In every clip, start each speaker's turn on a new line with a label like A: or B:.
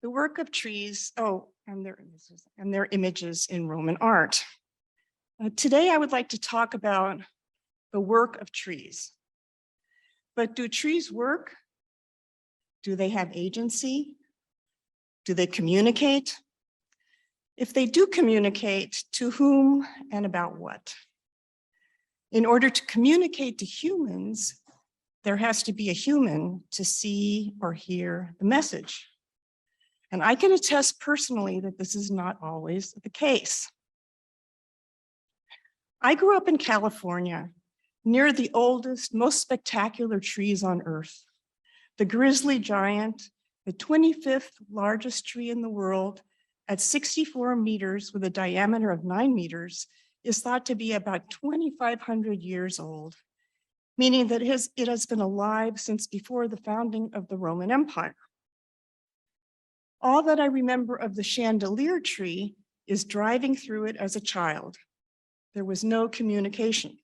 A: The work of trees, and their images in Roman art. Today, I would like to talk about the work of trees. But do trees work? Do they have agency? Do they communicate? If they do communicate, to whom and about what? In order to communicate to humans, there has to be a human to see or hear the message. And I can attest personally that this is not always the case. I grew up in California, near the oldest, most spectacular trees on Earth. The grizzly giant, the 25th largest tree in the world, at 64 meters with a diameter of 9 meters, is thought to be about 2,500 years old, meaning that it has been alive since before the founding of the Roman Empire. All that I remember of the chandelier tree is driving through it as a child. There was no communication.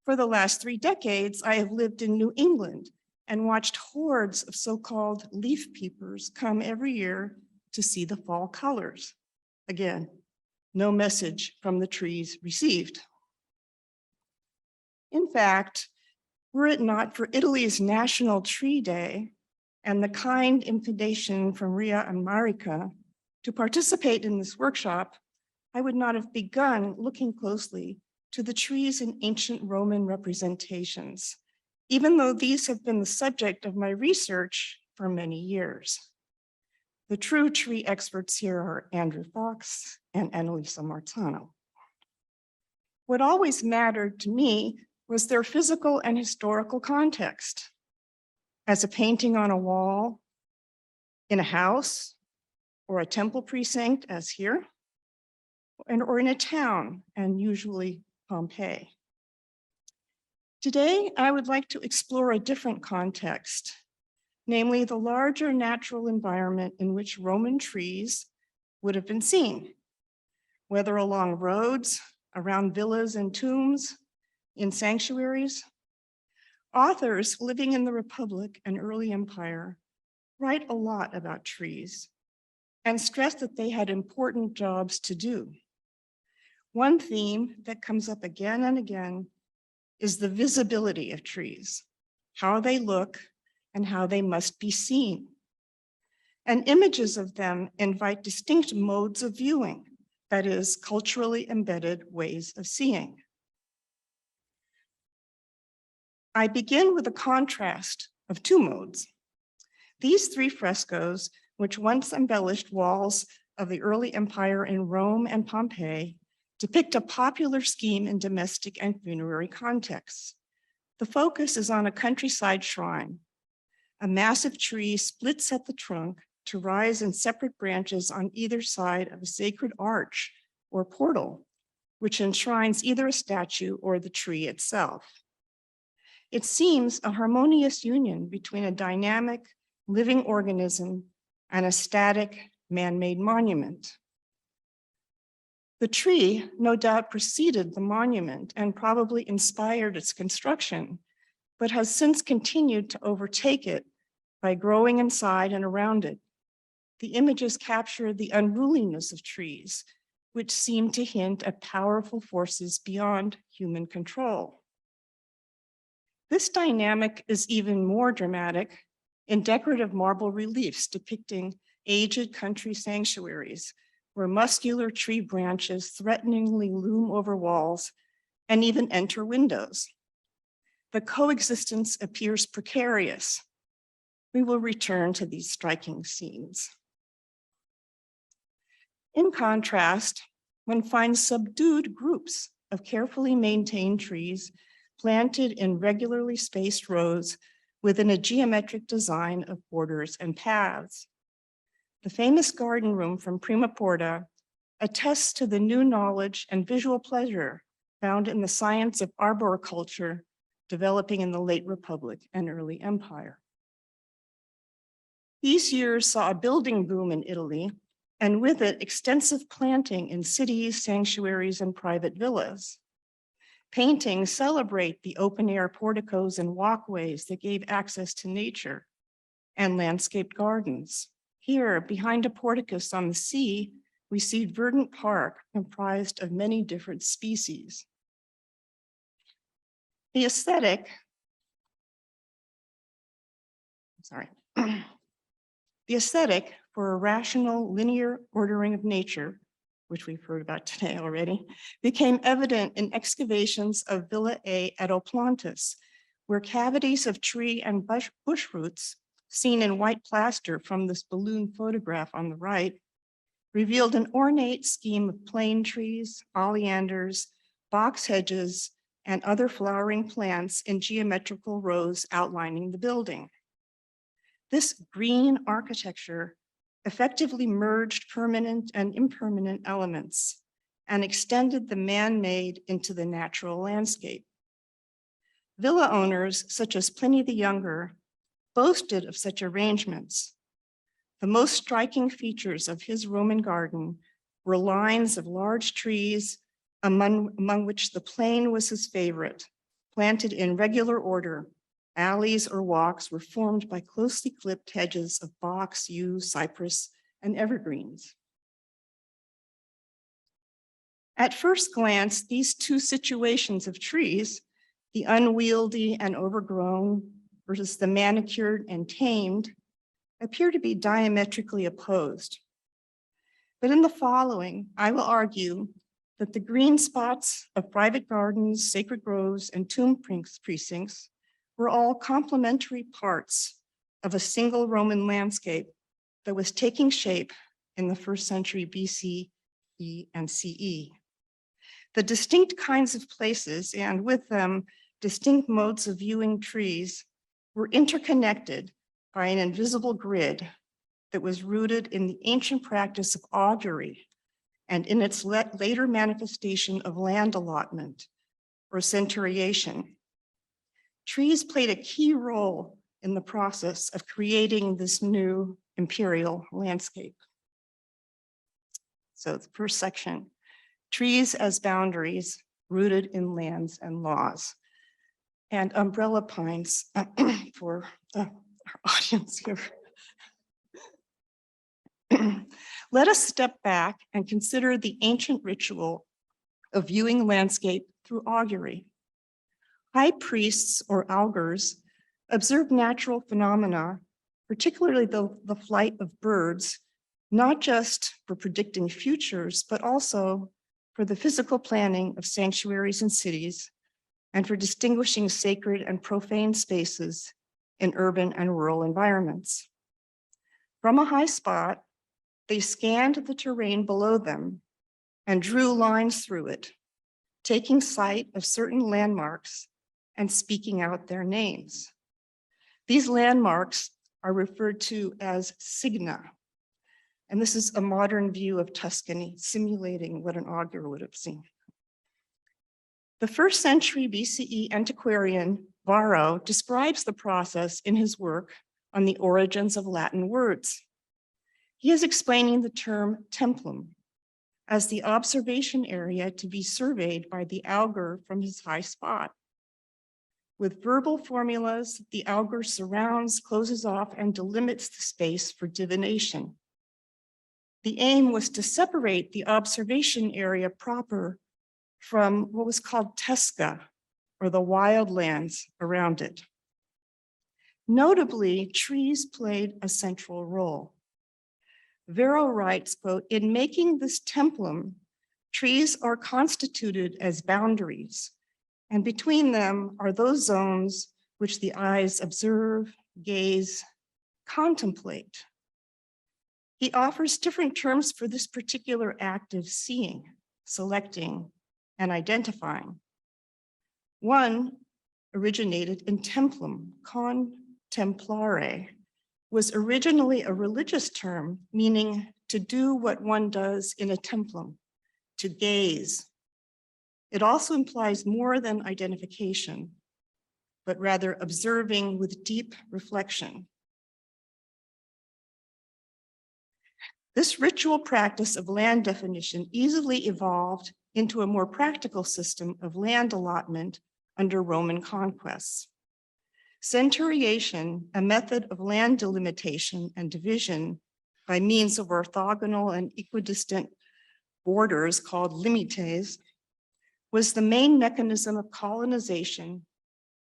A: For the last 3 decades, I have lived in New England and watched hordes of so-called leaf peepers come every year to see the fall colors. Again, no message from the trees received. In fact, were it not for Italy's National Tree Day and the kind invitation from Ria and Marika to participate in this workshop, I would not have begun looking closely to the trees in ancient Roman representations, even though these have been the subject of my research for many years. The true tree experts here are Andrew Fox and Annalisa Marzano. What always mattered to me was their physical and historical context. As a painting on a wall, in a house, or a temple precinct, as here, or in a town, and usually Pompeii. Today, I would like to explore a different context, namely the larger natural environment in which Roman trees would have been seen, whether along roads, around villas and tombs, in sanctuaries. Authors living in the Republic and early empire write a lot about trees and stress that they had important jobs to do. One theme that comes up again and again is the visibility of trees, how they look and how they must be seen. And images of them invite distinct modes of viewing, that is, culturally embedded ways of seeing. I begin with a contrast of 2 modes. These 3 frescoes, which once embellished walls of the early empire in Rome and Pompeii, depict a popular scheme in domestic and funerary contexts. The focus is on a countryside shrine. A massive tree splits at the trunk to rise in separate branches on either side of a sacred arch or portal, which enshrines either a statue or the tree itself. It seems a harmonious union between a dynamic, living organism and a static, man-made monument. The tree no doubt preceded the monument and probably inspired its construction, but has since continued to overtake it by growing inside and around it. The images capture the unruliness of trees, which seem to hint at powerful forces beyond human control. This dynamic is even more dramatic in decorative marble reliefs depicting aged country sanctuaries, where muscular tree branches threateningly loom over walls and even enter windows. The coexistence appears precarious. We will return to these striking scenes. In contrast, one finds subdued groups of carefully maintained trees planted in regularly spaced rows within a geometric design of borders and paths. The famous garden room from Prima Porta attests to the new knowledge and visual pleasure found in the science of arboriculture developing in the late Republic and early Empire. These years saw a building boom in Italy, and with it, extensive planting in cities, sanctuaries, and private villas. Paintings celebrate the open-air porticos and walkways that gave access to nature. and landscaped gardens. Here, behind a porticus on the sea, we see verdant park comprised of many different species. The aesthetic, the aesthetic for a rational linear ordering of nature, which we've heard about today already, became evident in excavations of Villa A at Oplantis, where cavities of tree and bush roots, seen in white plaster from this balloon photograph on the right, revealed an ornate scheme of plane trees, oleanders, box hedges, and other flowering plants in geometrical rows outlining the building. This green architecture effectively merged permanent and impermanent elements and extended the man-made into the natural landscape. Villa owners, such as Pliny the Younger, boasted of such arrangements. The most striking features of his Roman garden were lines of large trees, among which the plane was his favorite, planted in regular order. Alleys or walks were formed by closely clipped hedges of box, yew, cypress, and evergreens. At first glance, these two situations of trees, the unwieldy and overgrown versus the manicured and tamed, appear to be diametrically opposed. But in the following, I will argue that the green spots of private gardens, sacred groves, and tomb precincts were all complementary parts of a single Roman landscape that was taking shape in the 1st century BC, and CE. The distinct kinds of places, and with them, distinct modes of viewing trees, were interconnected by an invisible grid that was rooted in the ancient practice of augury and in its later manifestation of land allotment or centuriation. Trees played a key role in the process of creating this new imperial landscape. So the first section, trees as boundaries rooted in lands and laws, and umbrella pines for our audience here. Let us step back and consider the ancient ritual of viewing landscape through augury. High priests or augurs observed natural phenomena, particularly the flight of birds, not just for predicting futures, but also for the physical planning of sanctuaries and cities, and for distinguishing sacred and profane spaces in urban and rural environments. From a high spot, they scanned the terrain below them and drew lines through it, taking sight of certain landmarks and speaking out their names. These landmarks are referred to as signa, and this is a modern view of Tuscany, simulating what an augur would have seen. The 1st century BCE antiquarian Varro describes the process in his work on the origins of Latin words. He is explaining the term templum as the observation area to be surveyed by the augur from his high spot. With verbal formulas, the augur surrounds, closes off, and delimits the space for divination. The aim was to separate the observation area proper from what was called tesca, or the wildlands around it. Notably, trees played a central role. Varro writes, quote, "In making this templum, trees are constituted as boundaries, and between them are those zones which the eyes observe, gaze, contemplate." He offers different terms for this particular act of seeing, selecting, and identifying. One originated in templum, contemplare, was originally a religious term meaning to do what one does in a templum, to gaze. It also implies more than identification, but rather observing with deep reflection. This ritual practice of land definition easily evolved into a more practical system of land allotment under Roman conquests. Centuriation, a method of land delimitation and division by means of orthogonal and equidistant borders called limites, was the main mechanism of colonization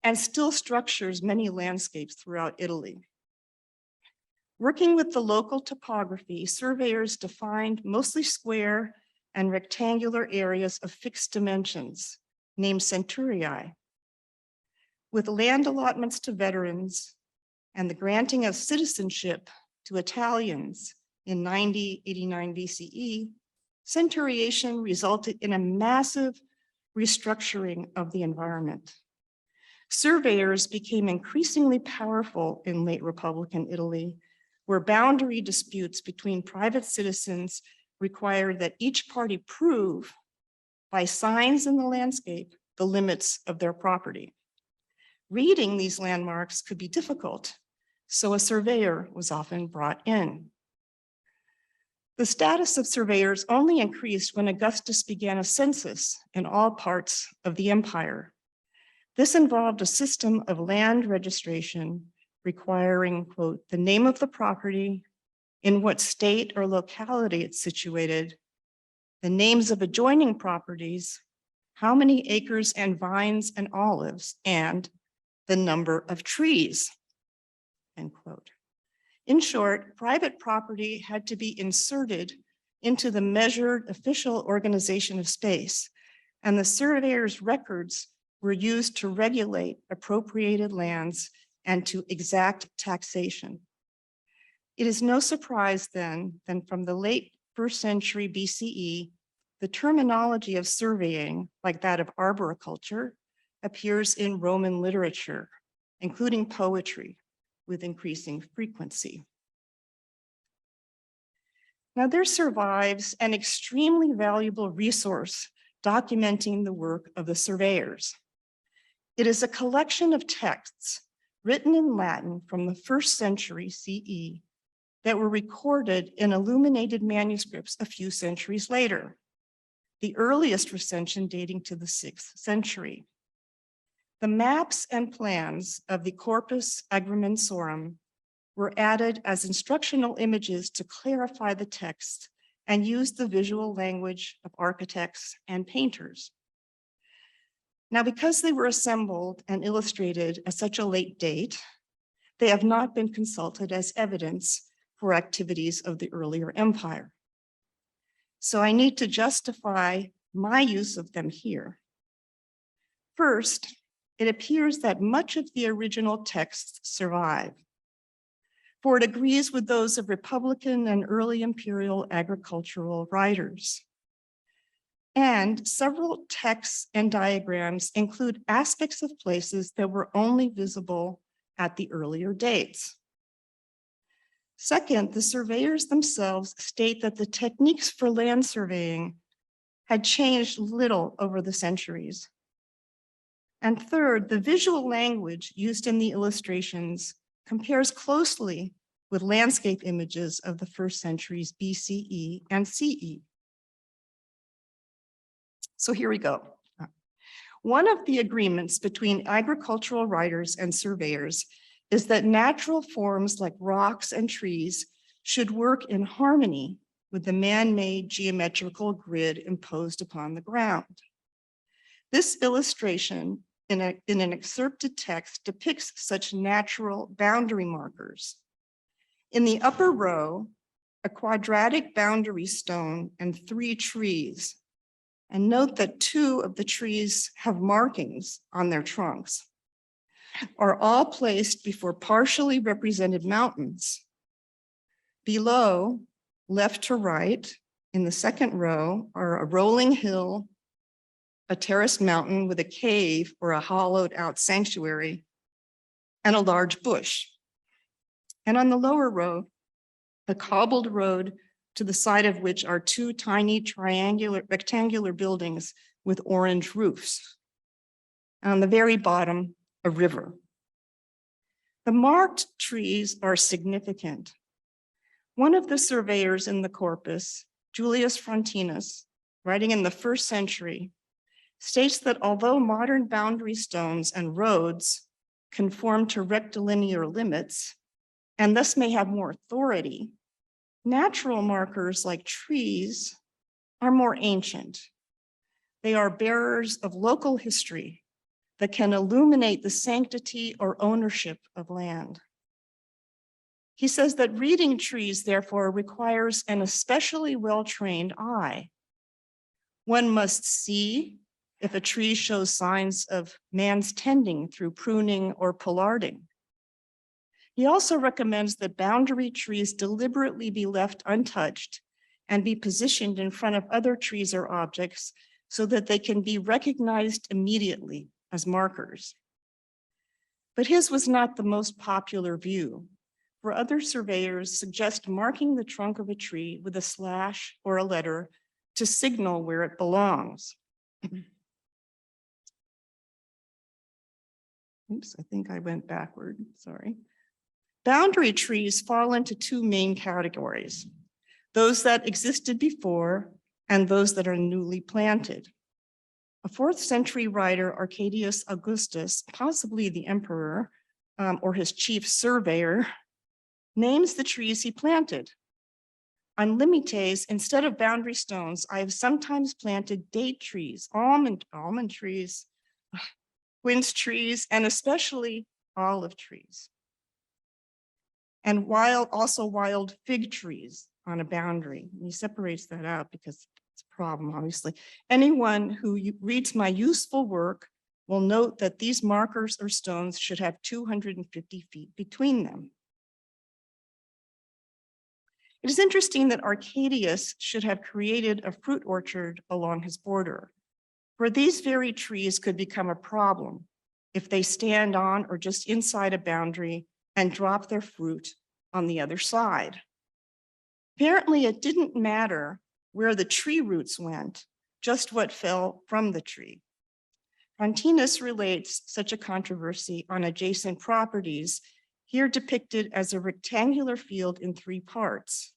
A: and still structures many landscapes throughout Italy. Working with the local topography, surveyors defined mostly square and rectangular areas of fixed dimensions, named centurii. With land allotments to veterans and the granting of citizenship to Italians in 90-89 BCE, centuriation resulted in a massive restructuring of the environment. Surveyors became increasingly powerful in late Republican Italy, where boundary disputes between private citizens required that each party prove by signs in the landscape the limits of their property. Reading these landmarks could be difficult, so a surveyor was often brought in. The status of surveyors only increased when Augustus began a census in all parts of the empire. This involved a system of land registration requiring, quote, the name of the property, in what state or locality it's situated, the names of adjoining properties, how many acres and vines and olives, and the number of trees, end quote. In short, private property had to be inserted into the measured official organization of space, and the surveyor's records were used to regulate appropriated lands and to exact taxation. It is no surprise then that from the late 1st century BCE, the terminology of surveying, like that of arboriculture, appears in Roman literature, including poetry, with increasing frequency. Now there survives an extremely valuable resource documenting the work of the surveyors. It is a collection of texts written in Latin from the 1st century CE that were recorded in illuminated manuscripts a few centuries later, the earliest recension dating to the 6th century. The maps and plans of the Corpus Agrimensorum were added as instructional images to clarify the text and use the visual language of architects and painters. Now, because they were assembled and illustrated at such a late date, they have not been consulted as evidence for activities of the earlier empire. So I need to justify my use of them here. First, it appears that much of the original texts survive, for it agrees with those of Republican and early imperial agricultural writers. And several texts and diagrams include aspects of places that were only visible at the earlier dates. Second, the surveyors themselves state that the techniques for land surveying had changed little over the centuries. And third, the visual language used in the illustrations compares closely with landscape images of the 1st centuries BCE and CE. So here we go. One of the agreements between agricultural writers and surveyors is that natural forms like rocks and trees should work in harmony with the man-made geometrical grid imposed upon the ground. This illustration in an excerpted text depicts such natural boundary markers. In the upper row, a quadratic boundary stone and 3 trees. And note that 2 of the trees have markings on their trunks, are all placed before partially represented mountains. Below, left to right, in the 2nd row, are a rolling hill, a terraced mountain with a cave or a hollowed out sanctuary, and a large bush. And on the lower row, a cobbled road to the side of which are 2 tiny rectangular buildings with orange roofs. On the very bottom, a river. The marked trees are significant. One of the surveyors in the corpus, Julius Frontinus, writing in the 1st century, states that although modern boundary stones and roads conform to rectilinear limits, and thus may have more authority, natural markers like trees are more ancient. They are bearers of local history that can illuminate the sanctity or ownership of land. He says that reading trees, therefore, requires an especially well-trained eye. One must see if a tree shows signs of man's tending through pruning or pollarding. He also recommends that boundary trees deliberately be left untouched and be positioned in front of other trees or objects so that they can be recognized immediately as markers. But his was not the most popular view, for other surveyors suggest marking the trunk of a tree with a slash or a letter to signal where it belongs. Oops, I think I went backward, sorry. Boundary trees fall into two main categories, those that existed before and those that are newly planted. A 4th century writer, Arcadius Augustus, possibly the emperor or his chief surveyor, names the trees he planted. On limites, instead of boundary stones, I have sometimes planted date trees, almond trees, quince trees, and especially olive trees. And also wild fig trees on a boundary. And he separates that out because it's a problem, obviously. Anyone who reads my useful work will note that these markers or stones should have 250 feet between them. It is interesting that Arcadius should have created a fruit orchard along his border, for these very trees could become a problem if they stand on or just inside a boundary and drop their fruit on the other side. Apparently, it didn't matter where the tree roots went, just what fell from the tree. Fontinus relates such a controversy on adjacent properties, here depicted as a rectangular field in 3 parts.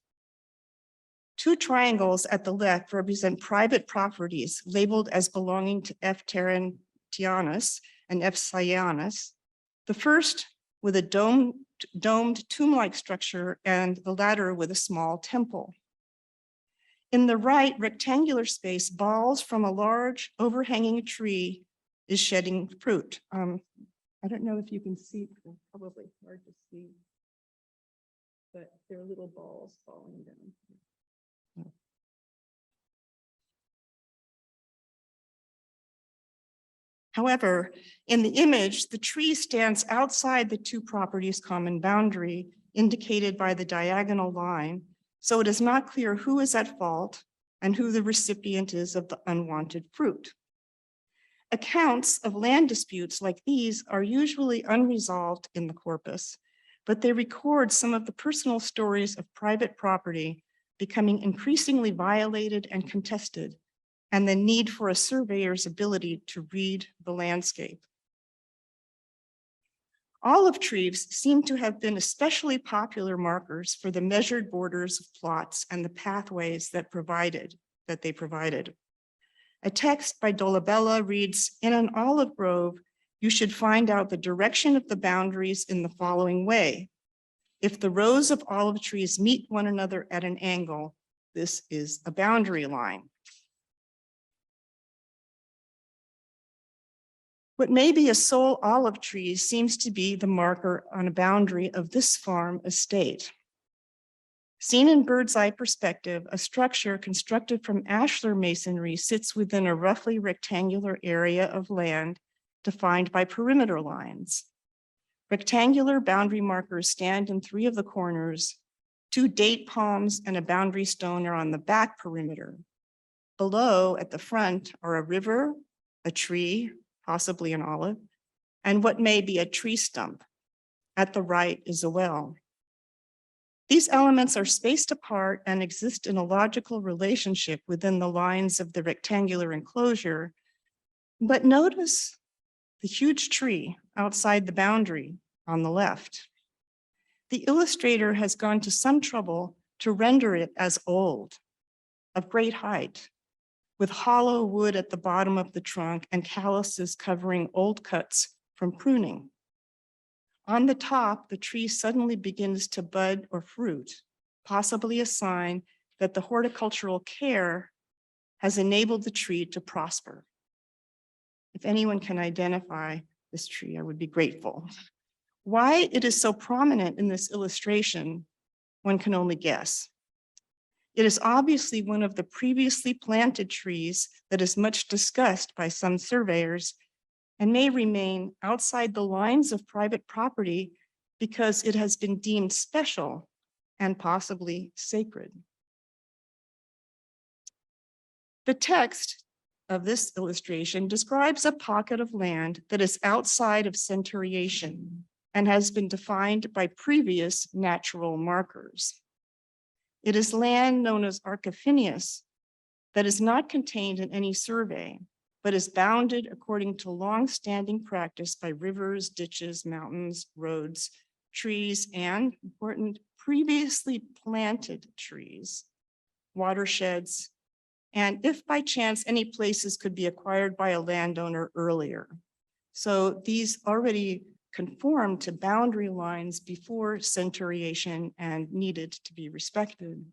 A: 2 triangles at the left represent private properties labeled as belonging to F. Terentianus and F. Scianus. The first with a domed tomb-like structure and the latter with a small temple. In the right rectangular space, balls from a large overhanging tree is shedding fruit. I don't know if you can see, probably hard to see, but they're little balls falling down. However, in the image, the tree stands outside the 2 properties' common boundary, indicated by the diagonal line, so it is not clear who is at fault and who the recipient is of the unwanted fruit. Accounts of land disputes like these are usually unresolved in the corpus, but they record some of the personal stories of private property becoming increasingly violated and contested, and the need for a surveyor's ability to read the landscape. Olive trees seem to have been especially popular markers for the measured borders of plots and the pathways that they provided. A text by Dolabella reads, "In an olive grove, you should find out the direction of the boundaries in the following way. If the rows of olive trees meet one another at an angle, this is a boundary line." What may be a sole olive tree seems to be the marker on a boundary of this farm estate. Seen in bird's eye perspective, a structure constructed from ashlar masonry sits within a roughly rectangular area of land defined by perimeter lines. Rectangular boundary markers stand in 3 of the corners. 2 date palms and a boundary stone are on the back perimeter. Below, at the front, are a river, a tree, possibly an olive, and what may be a tree stump. At the right is a well. These elements are spaced apart and exist in a logical relationship within the lines of the rectangular enclosure, but notice the huge tree outside the boundary on the left. The illustrator has gone to some trouble to render it as old, of great height, with hollow wood at the bottom of the trunk and calluses covering old cuts from pruning. On the top, the tree suddenly begins to bud or fruit, possibly a sign that the horticultural care has enabled the tree to prosper. If anyone can identify this tree, I would be grateful. Why it is so prominent in this illustration, one can only guess. It is obviously one of the previously planted trees that is much discussed by some surveyors and may remain outside the lines of private property because it has been deemed special and possibly sacred. The text of this illustration describes a pocket of land that is outside of centuriation and has been defined by previous natural markers. It is land known as Archifinius that is not contained in any survey, but is bounded according to long-standing practice by rivers, ditches, mountains, roads, trees, and important previously planted trees, watersheds, and if by chance any places could be acquired by a landowner earlier. So these already conform to boundary lines before centuriation and needed to be respected.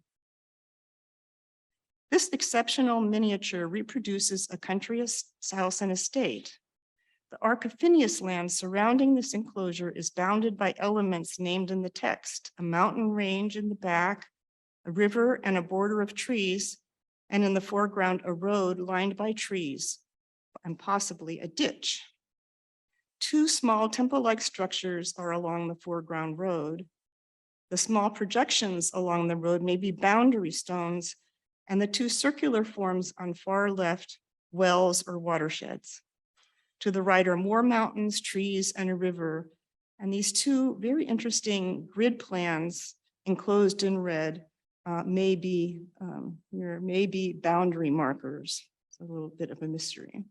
A: This exceptional miniature reproduces a country house and estate. The Archifinius land surrounding this enclosure is bounded by elements named in the text, a mountain range in the back, a river and a border of trees, and in the foreground, a road lined by trees and possibly a ditch. Two small temple-like structures are along the foreground road. The small projections along the road may be boundary stones, and the two circular forms on far left, wells or watersheds. To the right are more mountains, trees, and a river. And these two very interesting grid plans enclosed in red may be boundary markers. It's a little bit of a mystery.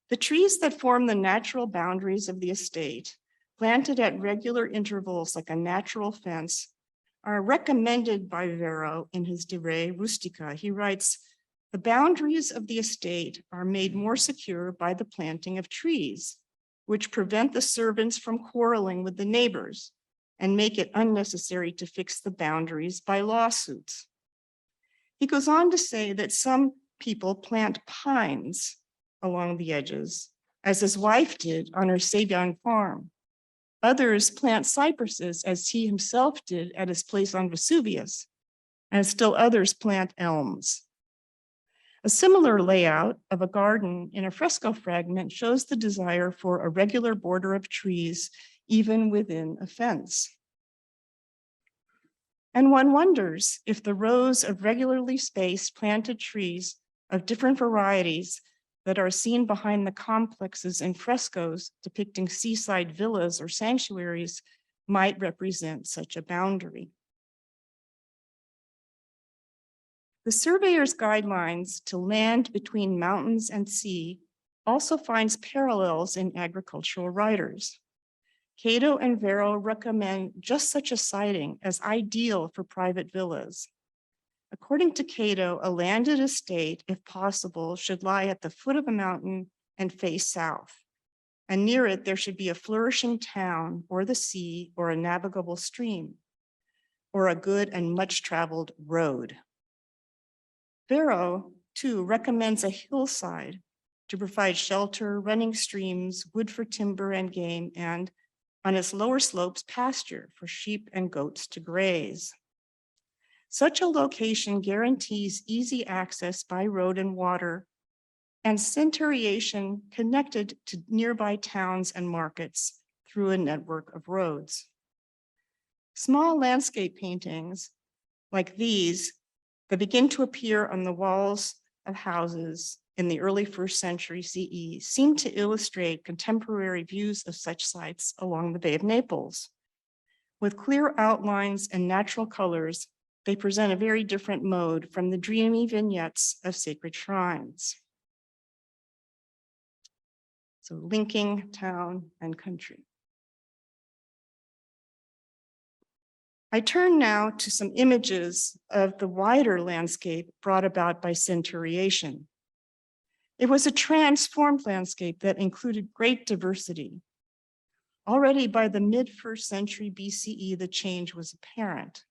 A: The trees that form the natural boundaries of the estate, planted at regular intervals like a natural fence, are recommended by Varro in his De Re Rustica. He writes, the boundaries of the estate are made more secure by the planting of trees, which prevent the servants from quarreling with the neighbors and make it unnecessary to fix the boundaries by lawsuits. He goes on to say that some people plant pines along the edges, as his wife did on her Sabine farm. Others plant cypresses, as he himself did at his place on Vesuvius, and still others plant elms. A similar layout of a garden in a fresco fragment shows the desire for a regular border of trees, even within a fence. And one wonders if the rows of regularly spaced planted trees of different varieties that are seen behind the complexes and frescoes depicting seaside villas or sanctuaries might represent such a boundary. The surveyor's guidelines to land between mountains and sea also finds parallels in agricultural writers. Cato and Varro recommend just such a siting as ideal for private villas. According to Cato, a landed estate, if possible, should lie at the foot of a mountain and face south. And near it, there should be a flourishing town or the sea or a navigable stream or a good and much traveled road. Varro, too, recommends a hillside to provide shelter, running streams, wood for timber and game, and on its lower slopes, pasture for sheep and goats to graze. Such a location guarantees easy access by road and water and centuriation connected to nearby towns and markets through a network of roads. Small landscape paintings like these that begin to appear on the walls of houses in the early 1st century CE seem to illustrate contemporary views of such sites along the Bay of Naples. With clear outlines and natural colors, they present a very different mode from the dreamy vignettes of sacred shrines. So linking town and country. I turn now to some images of the wider landscape brought about by centuriation. It was a transformed landscape that included great diversity. Already by the mid-1st century BCE, the change was apparent.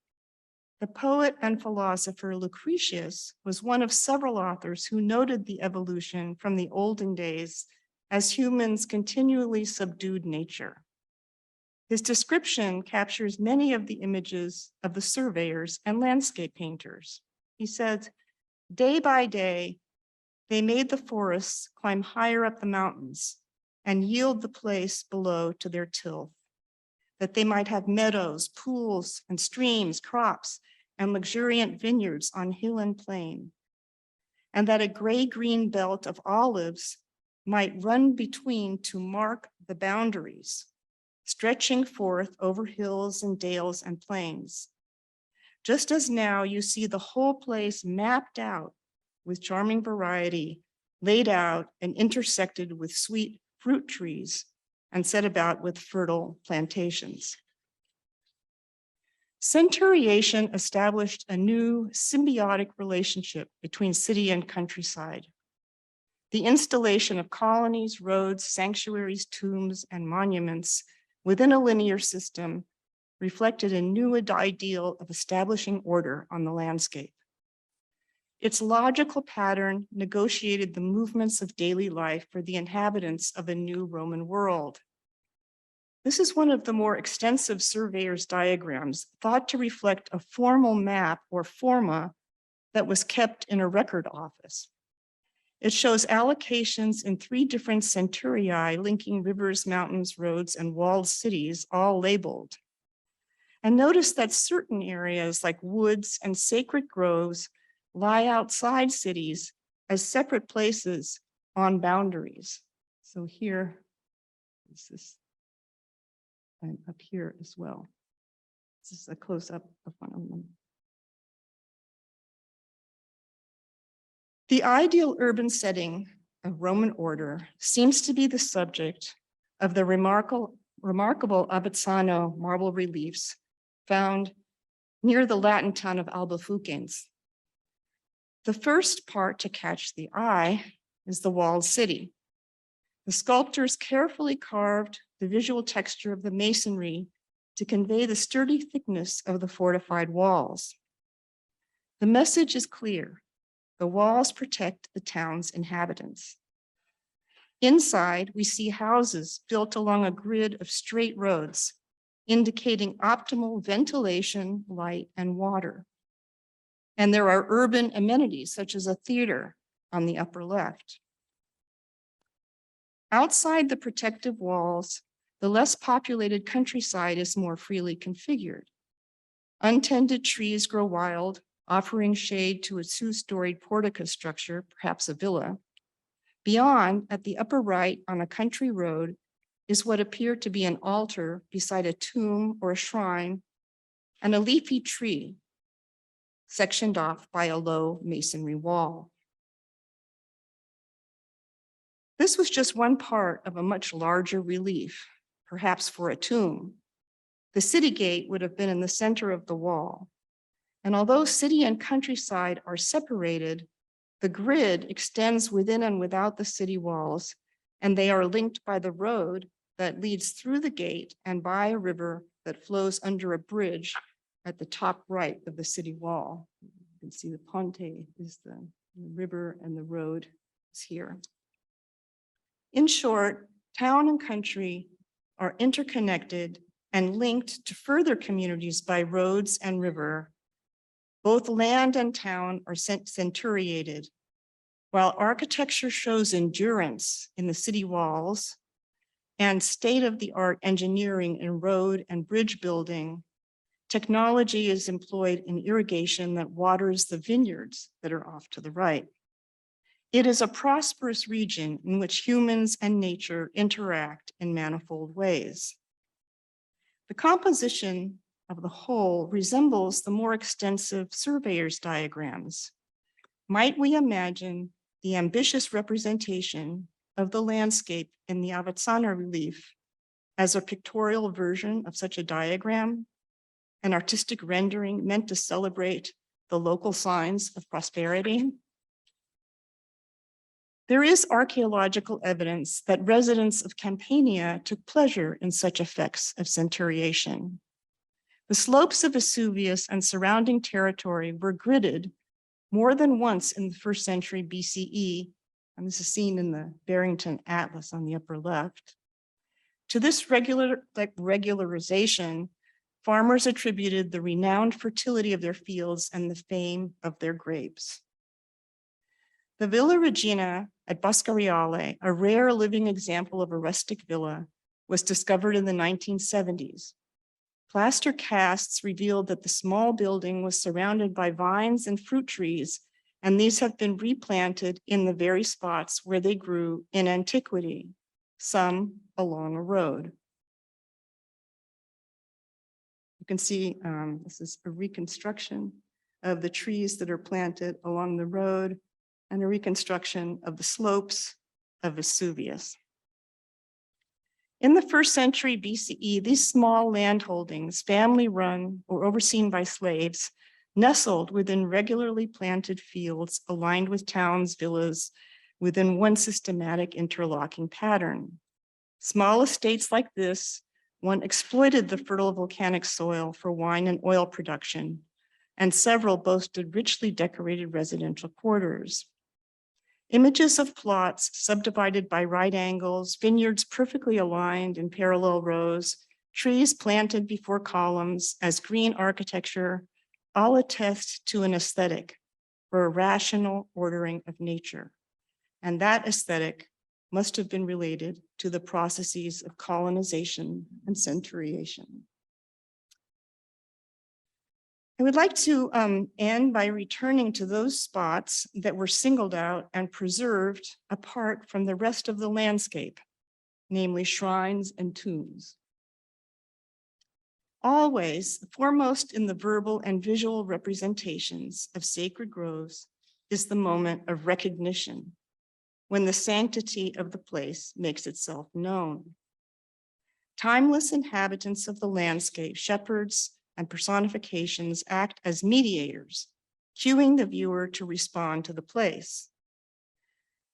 A: The poet and philosopher Lucretius was one of several authors who noted the evolution from the olden days as humans continually subdued nature. His description captures many of the images of the surveyors and landscape painters. He said, day by day, they made the forests climb higher up the mountains and yield the place below to their tilth, that they might have meadows, pools, and streams, crops, and luxuriant vineyards on hill and plain, and that a gray-green belt of olives might run between to mark the boundaries, stretching forth over hills and dales and plains. Just as now you see the whole place mapped out with charming variety, laid out and intersected with sweet fruit trees, and set about with fertile plantations. Centuriation established a new symbiotic relationship between city and countryside. The installation of colonies, roads, sanctuaries, tombs, and monuments within a linear system reflected a new ideal of establishing order on the landscape. Its logical pattern negotiated the movements of daily life for the inhabitants of a new Roman world. This is one of the more extensive surveyor's diagrams thought to reflect a formal map or forma that was kept in a record office. It shows allocations in 3 different centurii linking rivers, mountains, roads, and walled cities, all labeled. And notice that certain areas like woods and sacred groves lie outside cities as separate places on boundaries. So here, this is, and up here as well. This is a close-up of one of them. The ideal urban setting of Roman order seems to be the subject of the remarkable Avezzano marble reliefs found near the Latin town of Albafucens. The first part to catch the eye is the walled city. The sculptors carefully carved the visual texture of the masonry to convey the sturdy thickness of the fortified walls. The message is clear. The walls protect the town's inhabitants. Inside, we see houses built along a grid of straight roads, indicating optimal ventilation, light, and water. And there are urban amenities such as a theater on the upper left. Outside the protective walls, the less populated countryside is more freely configured. Untended trees grow wild, offering shade to a 2-storied portico structure, perhaps a villa. Beyond, at the upper right on a country road, is what appeared to be an altar beside a tomb or a shrine, and a leafy tree sectioned off by a low masonry wall. This was just one part of a much larger relief, perhaps for a tomb. The city gate would have been in the center of the wall. And although city and countryside are separated, the grid extends within and without the city walls, and they are linked by the road that leads through the gate and by a river that flows under a bridge at the top right of the city wall. You can see the Ponte is the river and the road is here. In short, town and country are interconnected and linked to further communities by roads and river. Both land and town are centuriated. While architecture shows endurance in the city walls and state-of-the-art engineering in road and bridge building, technology is employed in irrigation that waters the vineyards that are off to the right. It is a prosperous region in which humans and nature interact in manifold ways. The composition of the whole resembles the more extensive surveyor's diagrams. Might we imagine the ambitious representation of the landscape in the Avezzano relief as a pictorial version of such a diagram, an artistic rendering meant to celebrate the local signs of prosperity? There is archaeological evidence that residents of Campania took pleasure in such effects of centuriation. The slopes of Vesuvius and surrounding territory were gridded more than once in the 1st century BCE, and this is seen in the Barrington Atlas on the upper left. To this regularization, farmers attributed the renowned fertility of their fields and the fame of their grapes. The Villa Regina at Boscariale, a rare living example of a rustic villa, was discovered in the 1970s. Plaster casts revealed that the small building was surrounded by vines and fruit trees, and these have been replanted in the very spots where they grew in antiquity, some along a road. You can see this is a reconstruction of the trees that are planted along the road and a reconstruction of the slopes of Vesuvius. In the 1st century BCE, these small landholdings, family-run or overseen by slaves, nestled within regularly planted fields aligned with towns, villas, within one systematic interlocking pattern. Small estates like this, one exploited the fertile volcanic soil for wine and oil production, and several boasted richly decorated residential quarters. Images of plots subdivided by right angles, vineyards perfectly aligned in parallel rows, trees planted before columns as green architecture, all attest to an aesthetic for a rational ordering of nature. And that aesthetic must have been related to the processes of colonization and centuriation. I would like to end by returning to those spots that were singled out and preserved apart from the rest of the landscape, namely shrines and tombs. Always foremost in the verbal and visual representations of sacred groves is the moment of recognition, when the sanctity of the place makes itself known. Timeless inhabitants of the landscape, shepherds, and personifications act as mediators, cueing the viewer to respond to the place.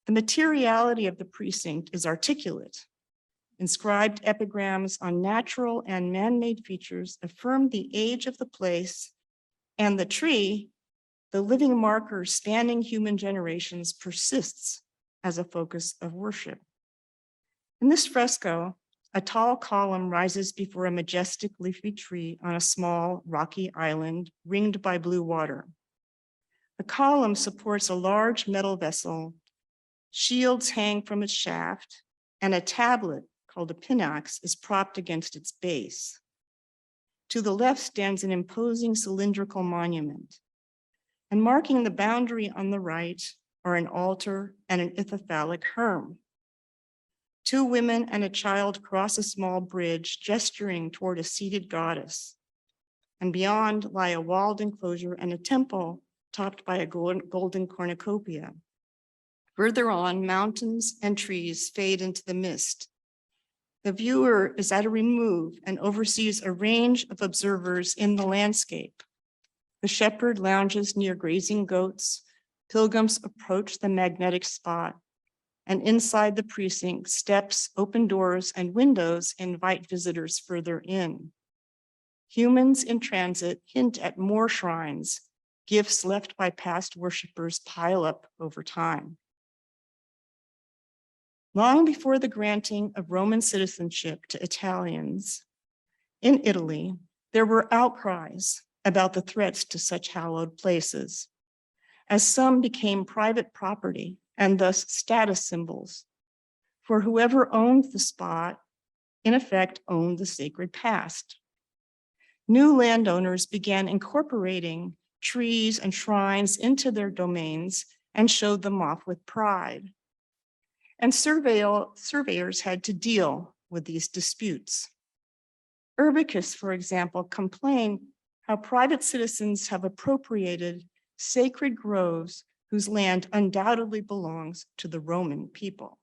A: The materiality of the precinct is articulate. Inscribed epigrams on natural and man-made features affirm the age of the place, and the tree, the living marker spanning human generations, persists as a focus of worship. In this fresco, a tall column rises before a majestic leafy tree on a small rocky island ringed by blue water. The column supports a large metal vessel, shields hang from its shaft, and a tablet called a pinax is propped against its base. To the left stands an imposing cylindrical monument, and marking the boundary on the right are an altar and an ithyphallic herm. 2 women and a child cross a small bridge, gesturing toward a seated goddess. And beyond lie a walled enclosure and a temple topped by a golden cornucopia. Further on, mountains and trees fade into the mist. The viewer is at a remove and oversees a range of observers in the landscape. The shepherd lounges near grazing goats. Pilgrims approach the magnetic spot. And inside the precinct, steps, open doors, and windows invite visitors further in. Humans in transit hint at more shrines. Gifts left by past worshipers pile up over time. Long before the granting of Roman citizenship to Italians in Italy, there were outcries about the threats to such hallowed places, as some became private property and thus status symbols, for whoever owned the spot, in effect, owned the sacred past. New landowners began incorporating trees and shrines into their domains and showed them off with pride. And surveyors had to deal with these disputes. Urbicus, for example, complained how private citizens have appropriated sacred groves whose land undoubtedly belongs to the Roman people.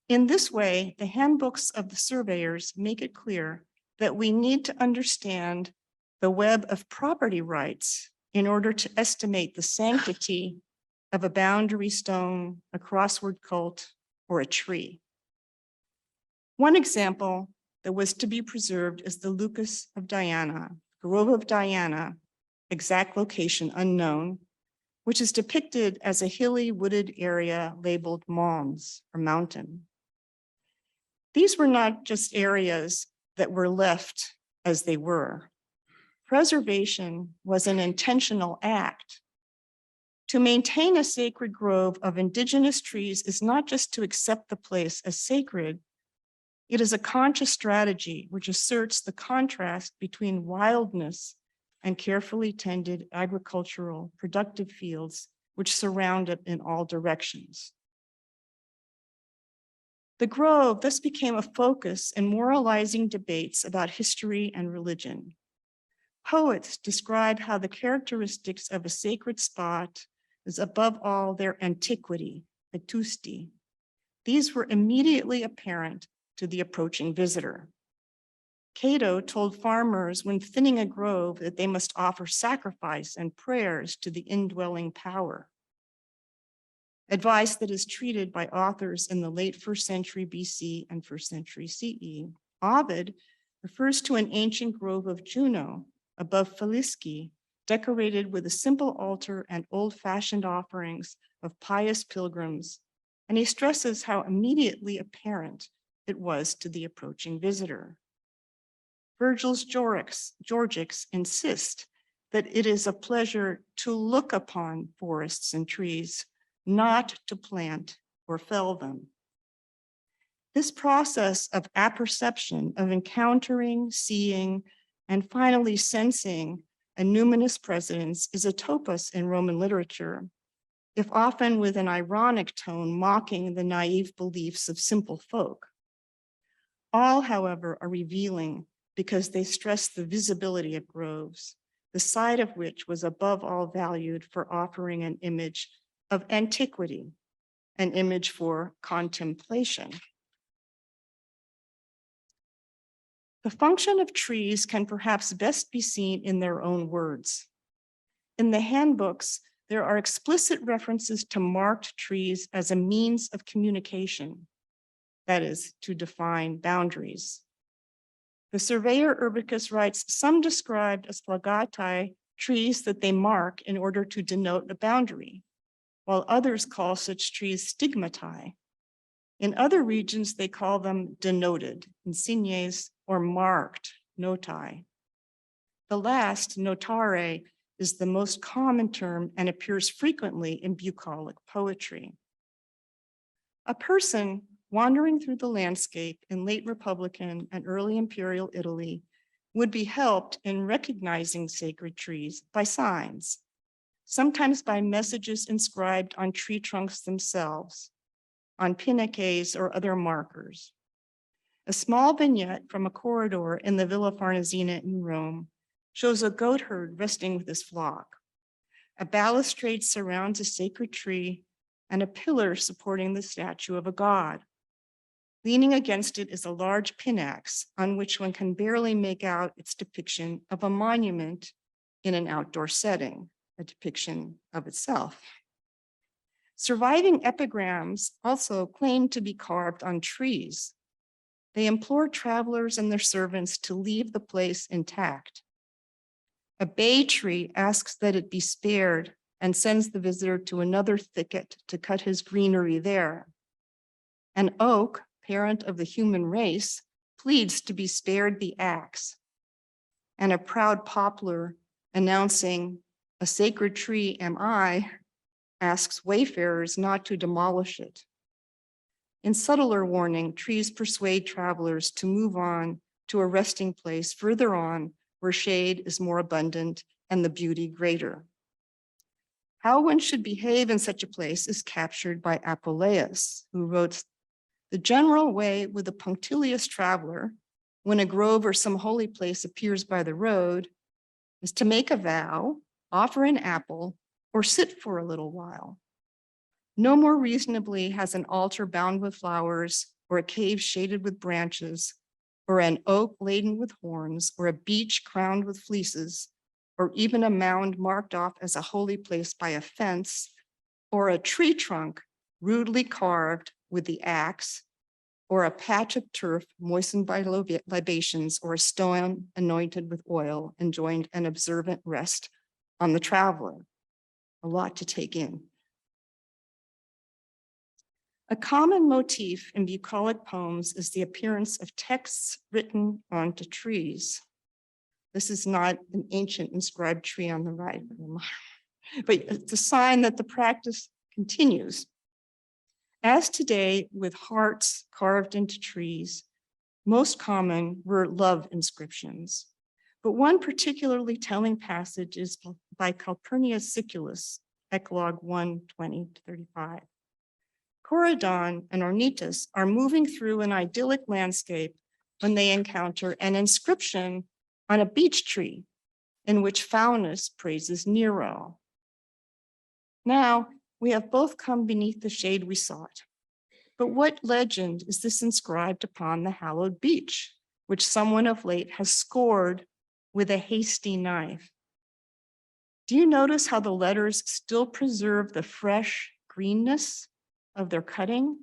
A: In this way, the handbooks of the surveyors make it clear that we need to understand the web of property rights in order to estimate the sanctity of a boundary stone, a crossword cult, or a tree. One example that was to be preserved is the Lucas of Diana, Grove of Diana, exact location unknown, which is depicted as a hilly wooded area labeled Mons or mountain. These were not just areas that were left as they were. Preservation was an intentional act. To maintain a sacred grove of indigenous trees is not just to accept the place as sacred, it is a conscious strategy which asserts the contrast between wildness and carefully tended agricultural productive fields which surround it in all directions. The grove thus became a focus in moralizing debates about history and religion. Poets describe how the characteristics of a sacred spot is above all their antiquity, vetusti. These were immediately apparent to the approaching visitor. Cato told farmers when thinning a grove that they must offer sacrifice and prayers to the indwelling power. Advice that is treated by authors in the late 1st century BC and 1st century CE. Ovid refers to an ancient grove of Juno above Filiski, decorated with a simple altar and old-fashioned offerings of pious pilgrims, and he stresses how immediately apparent it was to the approaching visitor. Virgil's Georgics insist that it is a pleasure to look upon forests and trees, not to plant or fell them. This process of apperception, of encountering, seeing, and finally sensing a numinous presence is a topos in Roman literature, if often with an ironic tone mocking the naive beliefs of simple folk. All, however, are revealing because they stress the visibility of groves, the site of which was above all valued for offering an image of antiquity, an image for contemplation. The function of trees can perhaps best be seen in their own words. In the handbooks, there are explicit references to marked trees as a means of communication, that is, to define boundaries. The surveyor Urbicus writes, some described as flagatae, trees that they mark in order to denote a boundary, while others call such trees stigmatae. In other regions, they call them denoted, insignes, or marked, notae. The last, notare, is the most common term and appears frequently in bucolic poetry. A person wandering through the landscape in late Republican and early imperial Italy would be helped in recognizing sacred trees by signs, sometimes by messages inscribed on tree trunks themselves, on pinaques or other markers. A small vignette from a corridor in the Villa Farnesina in Rome shows a goat herd resting with his flock. A balustrade surrounds a sacred tree and a pillar supporting the statue of a god. Leaning against it is a large pinax on which one can barely make out its depiction of a monument in an outdoor setting, a depiction of itself. Surviving epigrams also claim to be carved on trees. They implore travelers and their servants to leave the place intact. A bay tree asks that it be spared and sends the visitor to another thicket to cut his greenery there. An oak, parent of the human race, pleads to be spared the axe. And a proud poplar announcing, "A sacred tree am I," asks wayfarers not to demolish it. In subtler warning, trees persuade travelers to move on to a resting place further on where shade is more abundant and the beauty greater. How one should behave in such a place is captured by Apuleius, who wrote, "The general way with a punctilious traveler, when a grove or some holy place appears by the road, is to make a vow, offer an apple, or sit for a little while. No more reasonably has an altar bound with flowers, or a cave shaded with branches, or an oak laden with horns, or a beech crowned with fleeces, or even a mound marked off as a holy place by a fence, or a tree trunk rudely carved with the axe, or a patch of turf moistened by libations, or a stone anointed with oil, enjoined an observant rest on the traveler. A lot to take in. A common motif in bucolic poems is the appearance of texts written onto trees. This is not an ancient inscribed tree on the right, but it's a sign that the practice continues. As today, with hearts carved into trees, most common were love inscriptions. But one particularly telling passage is by Calpurnius Siculus, Eclogue 1:20-35. Corydon and Ornytus are moving through an idyllic landscape when they encounter an inscription on a beech tree in which Faunus praises Nero. Now, we have both come beneath the shade we sought. But what legend is this inscribed upon the hallowed beech, which someone of late has scored with a hasty knife? Do you notice how the letters still preserve the fresh greenness of their cutting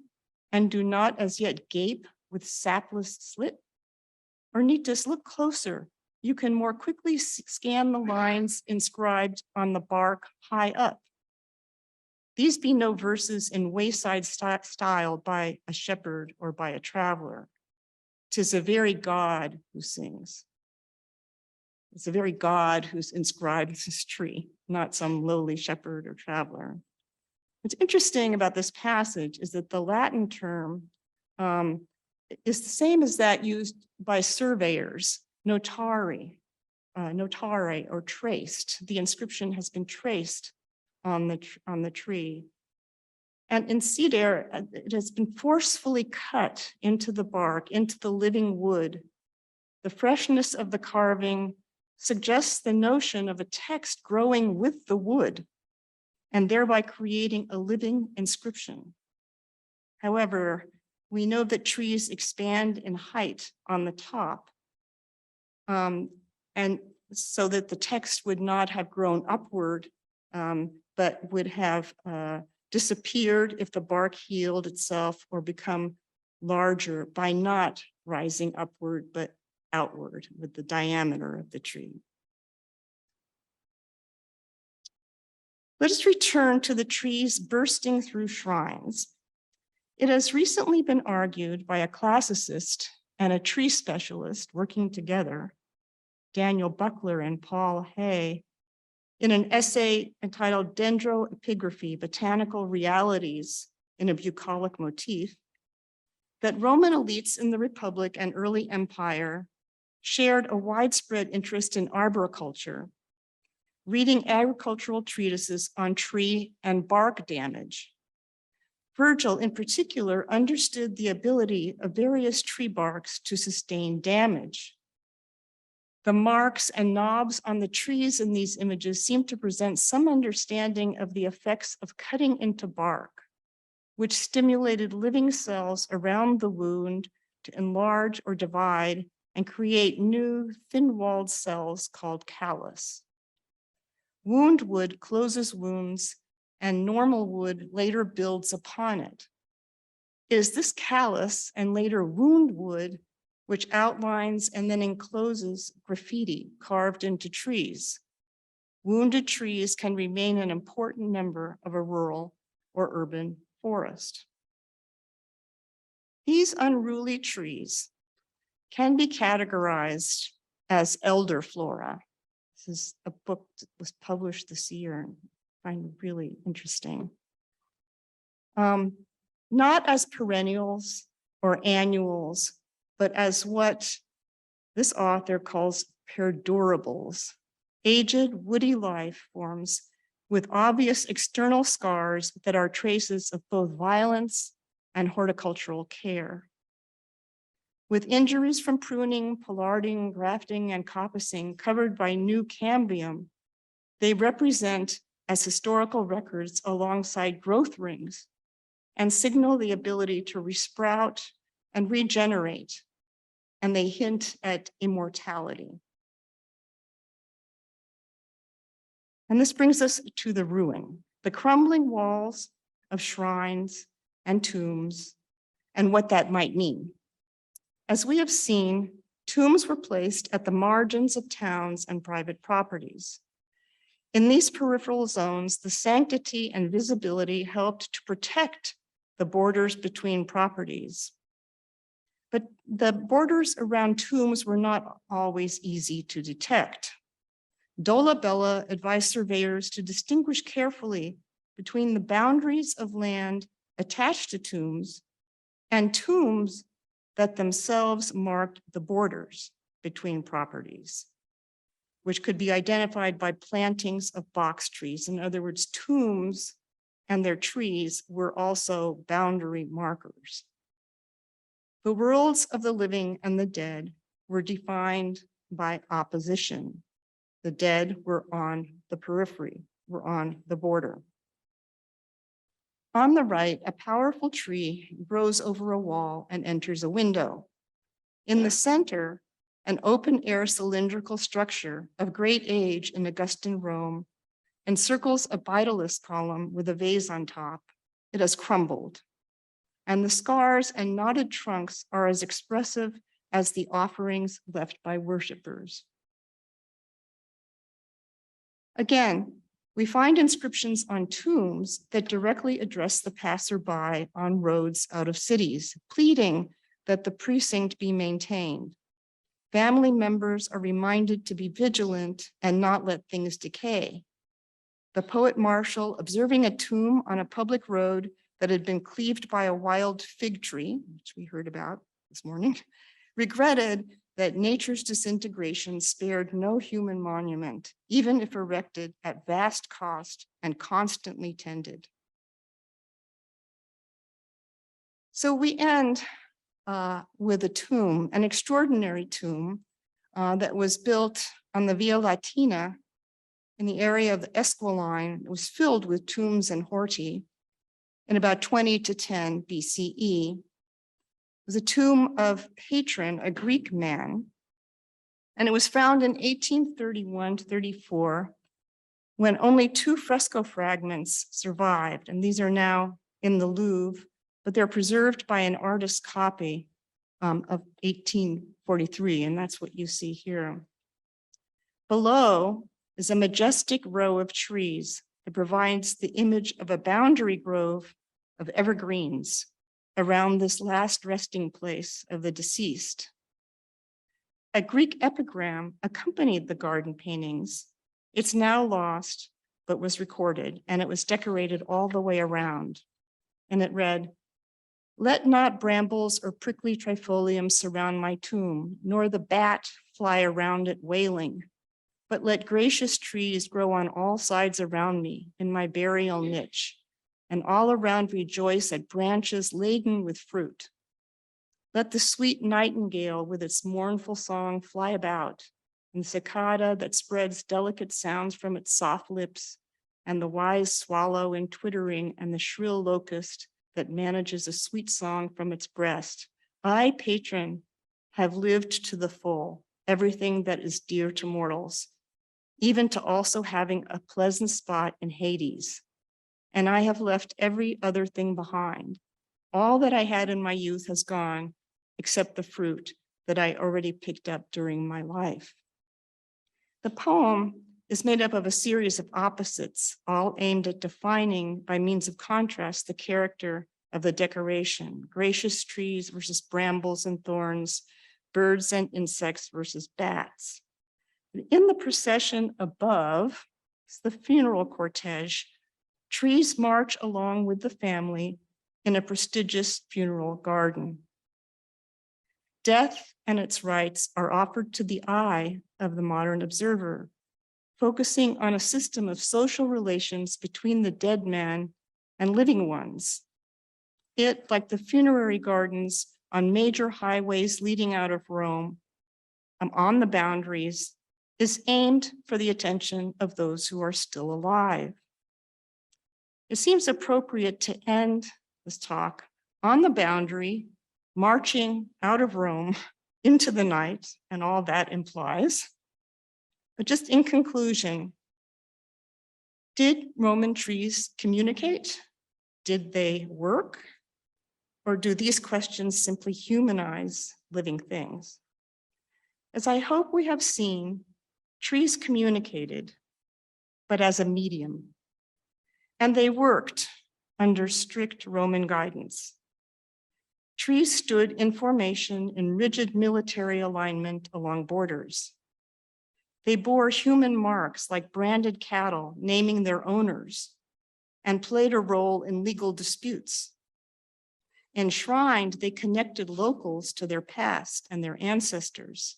A: and do not as yet gape with sapless slit? Ornytus, look closer. You can more quickly scan the lines inscribed on the bark high up. These be no verses in wayside style by a shepherd or by a traveler. 'Tis a very God who sings. It's a very God who's inscribed this tree, not some lowly shepherd or traveler. What's interesting about this passage is that the Latin term is the same as that used by surveyors, notare or traced. The inscription has been traced on the tree. And in cedar, it has been forcefully cut into the bark, into the living wood. The freshness of the carving suggests the notion of a text growing with the wood and thereby creating a living inscription. However, we know that trees expand in height on the top, and so that the text would not have grown upward, but would have disappeared if the bark healed itself or become larger by not rising upward, but outward with the diameter of the tree. Let us return to the trees bursting through shrines. It has recently been argued by a classicist and a tree specialist working together, Daniel Buckler and Paul Hay, in an essay entitled Dendroepigraphy, Botanical Realities in a Bucolic Motif, that Roman elites in the Republic and early empire shared a widespread interest in arboriculture, reading agricultural treatises on tree and bark damage. Virgil, in particular, understood the ability of various tree barks to sustain damage. The marks and knobs on the trees in these images seem to present some understanding of the effects of cutting into bark, which stimulated living cells around the wound to enlarge or divide and create new thin-walled cells called callus. Wound wood closes wounds, and normal wood later builds upon it. It is this callus and later wound wood which outlines and then encloses graffiti carved into trees. Wounded trees can remain an important member of a rural or urban forest. These unruly trees can be categorized as elder flora. This is a book that was published this year and I find really interesting. Not as perennials or annuals, but as what this author calls perdurables, aged woody life forms with obvious external scars that are traces of both violence and horticultural care. With injuries from pruning, pollarding, grafting, and coppicing covered by new cambium, they represent as historical records alongside growth rings and signal the ability to resprout and regenerate, and they hint at immortality. And this brings us to the ruin. the crumbling walls of shrines and tombs, and what that might mean. As we have seen, tombs were placed at the margins of towns and private properties. In these peripheral zones, the sanctity and visibility helped to protect the borders between properties. But the borders around tombs were not always easy to detect. Dolabella advised surveyors to distinguish carefully between the boundaries of land attached to tombs and tombs that themselves marked the borders between properties, which could be identified by plantings of box trees. In other words, tombs and their trees were also boundary markers. The worlds of the living and the dead were defined by opposition. The dead were on the periphery, were on the border. On the right, a powerful tree grows over a wall and enters a window. In the center, an open-air cylindrical structure of great age in Augustan Rome encircles a Vitellus column with a vase on top. It has crumbled, and the scars and knotted trunks are as expressive as the offerings left by worshipers. Again, we find inscriptions on tombs that directly address the passerby on roads out of cities, pleading that the precinct be maintained. Family members are reminded to be vigilant and not let things decay. The poet Martial, observing a tomb on a public road that had been cleaved by a wild fig tree, which we heard about this morning, regretted that nature's disintegration spared no human monument, even if erected at vast cost and constantly tended. So we end with a tomb, an extraordinary tomb that was built on the Via Latina in the area of the Esquiline. It was filled with tombs and horti in about 20 to 10 BCE. It was a tomb of Patron, a Greek man, and it was found in 1831 to 34 when only 2 fresco fragments survived, and these are now in the Louvre, but they're preserved by an artist's copy of 1843, and that's what you see here. Below is a majestic row of trees that provides the image of a boundary grove of evergreens around this last resting place of the deceased. A Greek epigram accompanied the garden paintings. It's now lost, but was recorded, and it was decorated all the way around. And it read, "Let not brambles or prickly trifoliums surround my tomb, nor the bat fly around it wailing, but let gracious trees grow on all sides around me in my burial niche, and all around rejoice at branches laden with fruit. Let the sweet nightingale with its mournful song fly about, and cicada that spreads delicate sounds from its soft lips, and the wise swallow in twittering, and the shrill locust that manages a sweet song from its breast. I, Patron, have lived to the full everything that is dear to mortals, even to also having a pleasant spot in Hades. And I have left every other thing behind. All that I had in my youth has gone, except the fruit that I already picked up during my life." The poem is made up of a series of opposites, all aimed at defining by means of contrast the character of the decoration: gracious trees versus brambles and thorns, birds and insects versus bats. In the procession above, it's the funeral cortege. Trees march along with the family in a prestigious funeral garden. Death and its rites are offered to the eye of the modern observer, focusing on a system of social relations between the dead man and living ones. It, like the funerary gardens on major highways leading out of Rome, on the boundaries, is aimed for the attention of those who are still alive. It seems appropriate to end this talk on the boundary, marching out of Rome into the night and all that implies. But just in conclusion, Did Roman trees communicate? Did they work? Or do these questions simply humanize living things? As I hope we have seen, trees communicated, but as a medium. And they worked under strict Roman guidance. Trees stood in formation in rigid military alignment along borders. They bore human marks like branded cattle, naming their owners, and played a role in legal disputes. Enshrined, they connected locals to their past and their ancestors.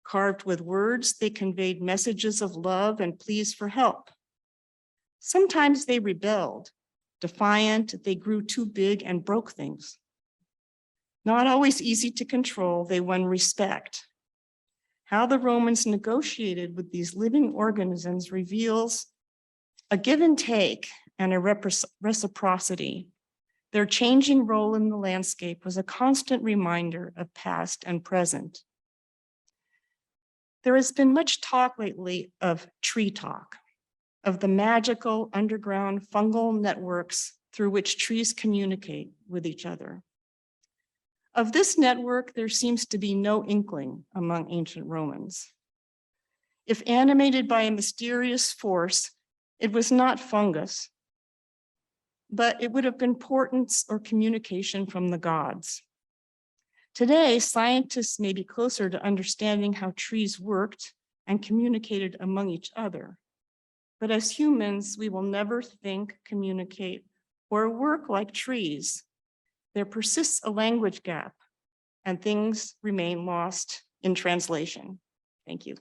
A: Carved with words, they conveyed messages of love and pleas for help. Sometimes they rebelled. Defiant, they grew too big and broke things. Not always easy to control, they won respect. How the Romans negotiated with these living organisms reveals a give and take and a reciprocity. Their changing role in the landscape was a constant reminder of past and present. There has been much talk lately of tree talk, of the magical underground fungal networks through which trees communicate with each other. Of this network, there seems to be no inkling among ancient Romans. If animated by a mysterious force, it was not fungus, but it would have been portents or communication from the gods. Today, scientists may be closer to understanding how trees worked and communicated among each other. But as humans, we will never think, communicate, or work like trees. There persists a language gap, and things remain lost in translation. Thank you.